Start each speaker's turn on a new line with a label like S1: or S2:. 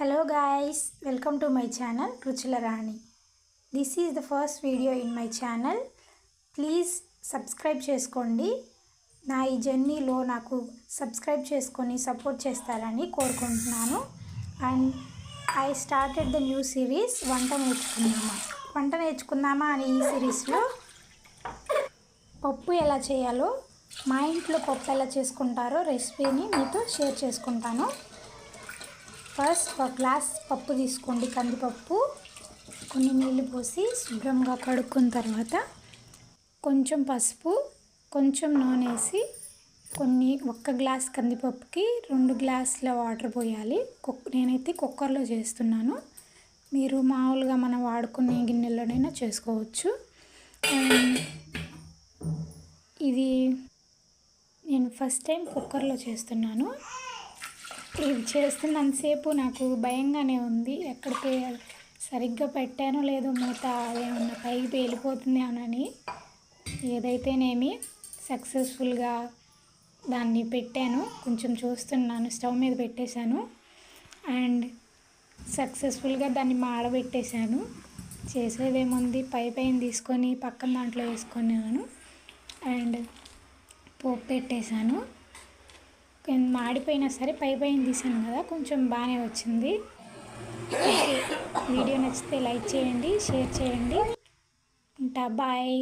S1: Hello guys, welcome to my channel Ruchila Rani. This is the first video in my channel. Please subscribe చేసుకోండి. నా ఈ జర్నీలో నాకు subscribe చేసుకొని support చేస్తారని కోరుకుంటున్నాను. And I started the new series వంట నేర్చుకుందామా అని ఈ సిరీస్లో పప్పు ఎలా చేయాలో, మా ఇంట్లో పప్పు ఎలా చేసుకుంటారో రెసిపీని మీతో షేర్ చేసుకుంటాను. ఫస్ట్ ఒక గ్లాస్ పప్పు తీసుకోండి, కందిపప్పు. కొన్ని నీళ్ళు పోసి శుభ్రంగా కడుక్కున్న తర్వాత కొంచెం పసుపు, కొంచెం నూనె వేసి ఒక్క గ్లాస్ కందిపప్పుకి 2 గ్లాసుల వాటర్ పోయాలి. నేనైతే కుక్కర్లో చేస్తున్నాను. మీరు మామూలుగా మనం వాడుకునే గిన్నెలోనైనా చేసుకోవచ్చు. ఇది నేను ఫస్ట్ టైం కుక్కర్లో చేస్తున్నాను. ఇది చేస్తున్నంతసేపు నాకు భయంగానే ఉంది. ఎక్కడికి సరిగ్గా పెట్టానో లేదో, మూత ఏమన్నా పైకి పేలిపోతుందేమోనని. ఏదైతేనేమి సక్సెస్ఫుల్గా దాన్ని పెట్టాను. కొంచెం చూస్తున్నాను, స్టవ్ మీద పెట్టేశాను అండ్ సక్సెస్ఫుల్గా దాన్ని మాడబెట్టేశాను. చేసేదేముంది, పైన తీసుకొని పక్కన దాంట్లో వేసుకున్నాను అండ్ పోపు పెట్టేశాను. మాడిపోయినా సరే పైన తీసాను కదా, కొంచెం బాగానే వచ్చింది. వీడియో నచ్చితే లైక్ చేయండి, షేర్ చేయండి. ఉంటా, బాయ్.